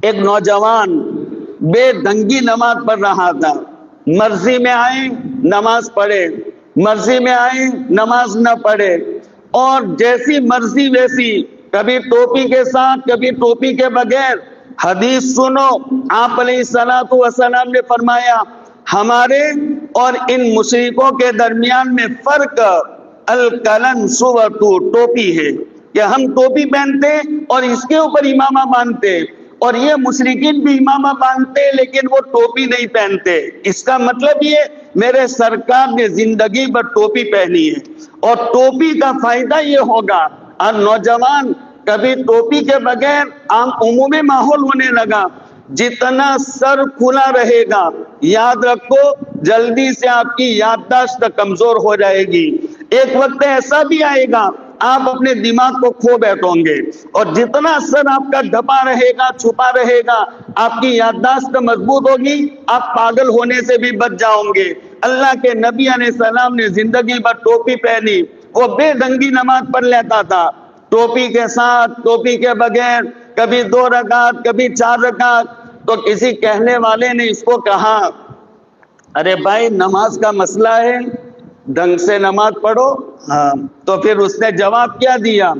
ایک نوجوان بے ڈھنگی نماز پڑھ رہا تھا، مرضی میں آئے نماز پڑھے، مرضی میں آئے نماز نہ پڑھے، اور جیسی مرضی ویسی، کبھی ٹوپی کے ساتھ کبھی ٹوپی کے بغیر۔ حدیث سنو، آپ علیہ الصلوۃ والسلام نے فرمایا ہمارے اور ان مشرکوں کے درمیان میں فرق الکلن صورتو، ٹوپی ہے کہ ہم ٹوپی پہنتے اور اس کے اوپر امامہ باندھتے، اور یہ مشرکین بھی امامہ باندھتے لیکن وہ ٹوپی نہیں پہنتے۔ اس کا مطلب یہ میرے سرکار نے زندگی بھر ٹوپی پہنی ہے، اور ٹوپی کا فائدہ یہ ہوگا، اور نوجوان کبھی ٹوپی کے بغیر عام عمومی ماحول ہونے لگا، جتنا سر کھلا رہے گا یاد رکھو جلدی سے آپ کی یادداشت کمزور ہو جائے گی۔ ایک وقت ایسا بھی آئے گا آپ اپنے دماغ کو کھو بیٹھو گے، اور جتنا سر آپ کا ڈھپا رہے گا چھپا رہے گا آپ کی یادداشت مضبوط ہوگی، آپ پاگل ہونے سے بھی بچ جاؤ گے۔ اللہ کے نبی علیہ السلام نے زندگی بھر ٹوپی پہنی، وہ بے ڈھنگی نماز پڑھ لیتا تھا، ٹوپی کے ساتھ ٹوپی کے بغیر، کبھی 2 رکعت کبھی 4 رکعت۔ تو کسی کہنے والے نے اس کو کہا ارے بھائی نماز کا مسئلہ ہے، ڈھنگ سے نماز پڑھو۔ ہاں، تو پھر اس نے جواب کیا دیا،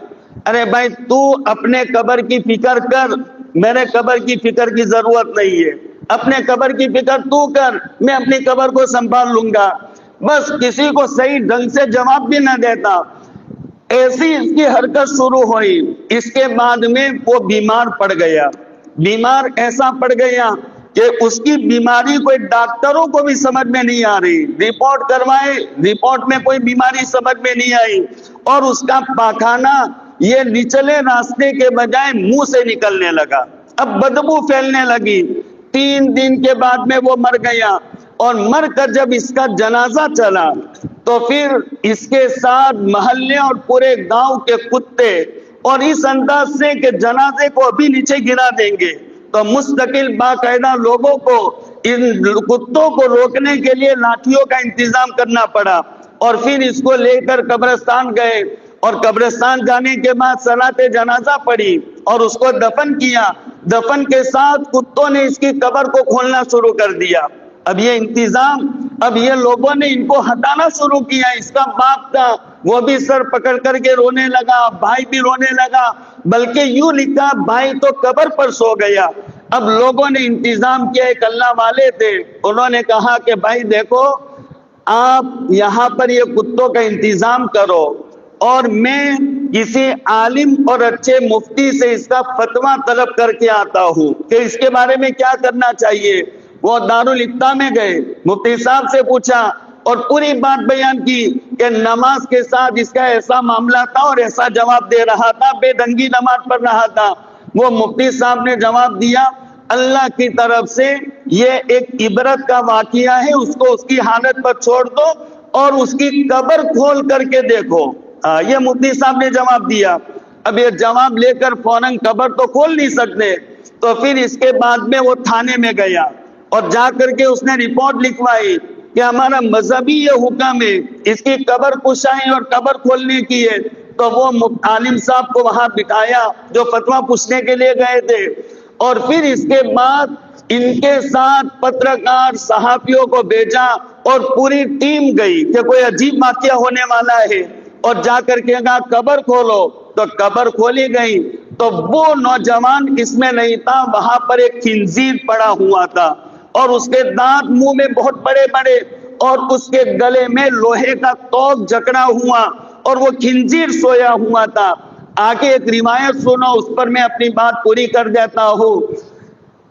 ارے بھائی تو اپنے قبر کی فکر کر، میرے قبر کی فکر کی ضرورت نہیں ہے، اپنے قبر کی فکر تو کر، میں اپنی قبر کو سنبھال لوں گا۔ بس کسی کو صحیح ڈھنگ سے جواب بھی نہ دیتا، ایسی اس کی حرکت شروع ہوئی۔ اس کے بعد میں وہ بیمار پڑ گیا، بیمار ایسا پڑ گیا کہ اس کی بیماری کوئی ڈاکٹروں کو بھی سمجھ میں نہیں آ رہی، رپورٹ کروائے رپورٹ میں کوئی بیماری سمجھ میں نہیں آئی، اور اس کا پاخانہ یہ نچلے راستے کے بجائے منہ سے نکلنے لگا، اب بدبو پھیلنے لگی۔ 3 دن کے بعد میں وہ مر گیا، اور مر کر جب اس کا جنازہ چلا تو پھر اس کے ساتھ محلے اور پورے گاؤں کے کتے، اور اس انداز سے کہ جنازے کو ابھی نیچے گرا دیں گے، تو مستقل باقاعدہ لوگوں کو ان کتوں کو روکنے کے لیے لاٹھیوں کا انتظام کرنا پڑا، اور پھر اس کو لے کر قبرستان گئے، اور قبرستان جانے کے بعد صلاۃ جنازہ پڑھی اور اس کو دفن کیا۔ دفن کے ساتھ کتوں نے اس کی قبر کو کھولنا شروع کر دیا۔ اب یہ انتظام، اب یہ لوگوں نے ان کو ہٹانا شروع کیا۔ اس کا باپ تھا وہ بھی سر پکڑ کر کے رونے لگا، بھائی بھی رونے لگا، بلکہ یوں لکھا بھائی تو قبر پر سو گیا۔ اب لوگوں نے انتظام کیا، ایک اللہ والے تھے، انہوں نے کہا کہ بھائی دیکھو آپ یہاں پر یہ کتوں کا انتظام کرو، اور میں کسی عالم اور اچھے مفتی سے اس کا فتویٰ طلب کر کے آتا ہوں کہ اس کے بارے میں کیا کرنا چاہیے۔ وہ دارالافتاء میں گئے، مفتی صاحب سے پوچھا اور پوری بات بیان کی کہ نماز کے ساتھ اس کا ایسا معاملہ تھا اور ایسا جواب دے رہا تھا، بے ڈھنگی نماز پڑھ رہا تھا۔ وہ مفتی صاحب نے جواب دیا اللہ کی طرف سے یہ ایک عبرت کا واقعہ ہے، اس کو اس کی حالت پر چھوڑ دو اور اس کی قبر کھول کر کے دیکھو۔ یہ مفتی صاحب نے جواب دیا۔ اب یہ جواب لے کر فوراً قبر تو کھول نہیں سکتے، تو پھر اس کے بعد میں وہ تھانے میں گیا اور جا کر کے اس نے رپورٹ لکھوائی کہ ہمارا مذہبی یہ حکم ہے اس کی قبر کشائی اور قبر کھولنے کی ہے۔ تو وہ عالم صاحب کو وہاں بٹھایا جو فتویٰ پوچھنے کے لیے گئے تھے، اور پھر اس کے بعد ان کے ساتھ پترکار صحافیوں کو بھیجا اور پوری ٹیم گئی کہ کوئی عجیب واقعہ ہونے والا ہے، اور جا کر کے کہا قبر کھولو، تو قبر کھولی گئی تو وہ نوجوان اس میں نہیں تھا، وہاں پر ایک خنزیر پڑا ہوا تھا، اور اس کے دانت منہ میں بہت بڑے بڑے، اور اس کے گلے میں لوہے کا توق جکڑا ہوا، اور وہ خنزیر سویا ہوا تھا۔ آگے ایک روایت سنو، اس پر میں اپنی بات پوری کر دیتا ہوں۔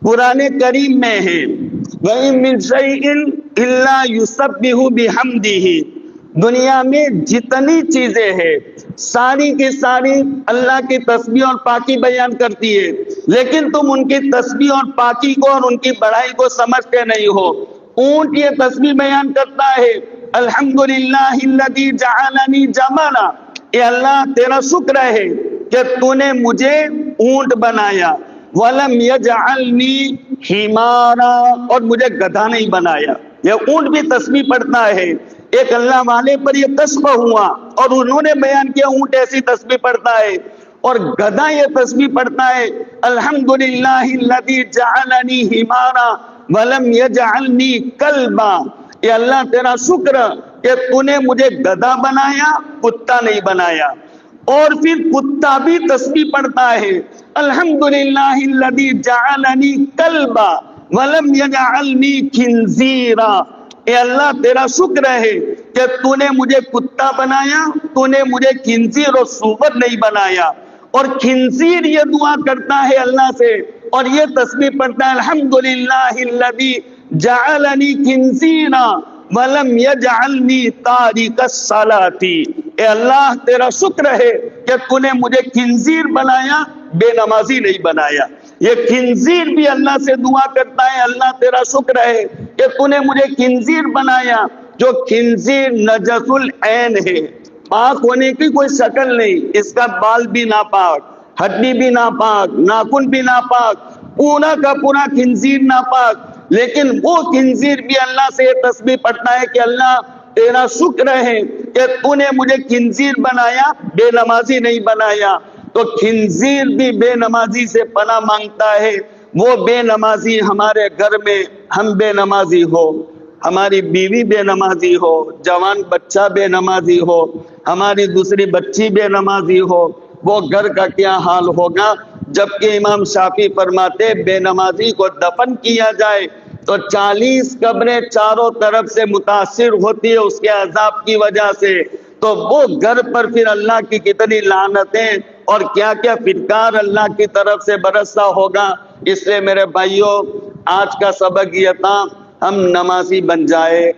قرآن کریم میں ہے وَإِن مِّن شَيْءٍ إِلَّا يُسَبِّحُ بِحَمْدِهِ، دنیا میں جتنی چیزیں ہیں ساری کی ساری اللہ کی تسبیح اور پاکی بیان کرتی ہے، لیکن تم ان کی تسبیح اور پاکی کو اور ان کی بڑائی کو سمجھتے نہیں ہو۔ اونٹ یہ تسبیح بیان کرتا ہے الحمدللہ الذی جعلنی جمالا، اے اللہ تیرا شکر ہے کہ تو نے مجھے اونٹ بنایا، وَلَمْ يَجْعَلْنِي حِمَارًا، اور مجھے گدھا نہیں بنایا۔ یہ اونٹ بھی تسبیح پڑھتا ہے۔ ایک اللہ والے پر یہ کشف ہوا اور انہوں نے بیان کیا اونٹ ایسی تسبیح پڑھتا ہے۔ اور گدھا یہ تسبیح پڑھتا ہے الحمدللہ الذی جعلنی حمارا ولم یجعلنی کلبا، اے اللہ تیرا شکر کہ تو نے مجھے گدھا بنایا، کتا نہیں بنایا۔ اور پھر کتا بھی تسبیح پڑھتا ہے الحمدللہ الذی جعلنی کلبا ولم یجعلنی خنزیرا، اے اللہ تیرا شکر ہے کہ تو نے مجھے کتا بنایا، تو نے مجھے خنزیر اور سور نہیں بنایا۔ اور خنزیر یہ دعا کرتا ہے اللہ سے اور یہ تسبیح پڑھتا ہے الحمدللہ الذی جعلنی خنزیرا ولم یجعلنی تارک الصلاۃ، اے اللہ تیرا شکر ہے کہ تو نے مجھے خنزیر بنایا، بے نمازی نہیں بنایا۔ یہ خنزیر بھی اللہ سے دعا کرتا ہے اللہ تیرا شکر ہے کہ تو نے مجھے خنزیر بنایا، جو خنزیر نجس العین ہے، پاک ہونے کی کوئی شکل نہیں، اس کا بال بھی ناپاک، ہڈی بھی ناپاک، ناخن بھی ناپاک، پورا کا پورا خنزیر ناپاک، لیکن وہ خنزیر بھی اللہ سے یہ تسبیح پڑھتا ہے کہ اللہ تیرا شکر ہے کہ تو نے مجھے خنزیر بنایا، بے نمازی نہیں بنایا۔ تو خنزیر بھی بے نمازی سے پناہ مانگتا ہے۔ وہ بے نمازی ہمارے گھر میں ہم بے نمازی ہو، ہماری بیوی بے نمازی ہو، جوان بچہ بے نمازی ہو، ہماری دوسری بچی بے نمازی ہو، وہ گھر کا کیا حال ہوگا؟ جبکہ امام شافعی فرماتے بے نمازی کو دفن کیا جائے تو 40 قبریں چاروں طرف سے متاثر ہوتی ہے اس کے عذاب کی وجہ سے، تو وہ گھر پر پھر اللہ کی کتنی لعنتیں اور کیا کیا پھٹکار اللہ کی طرف سے برسا ہوگا۔ اس لیے میرے بھائیوں، آج کا سبق یہ تھا ہم نمازی بن جائے۔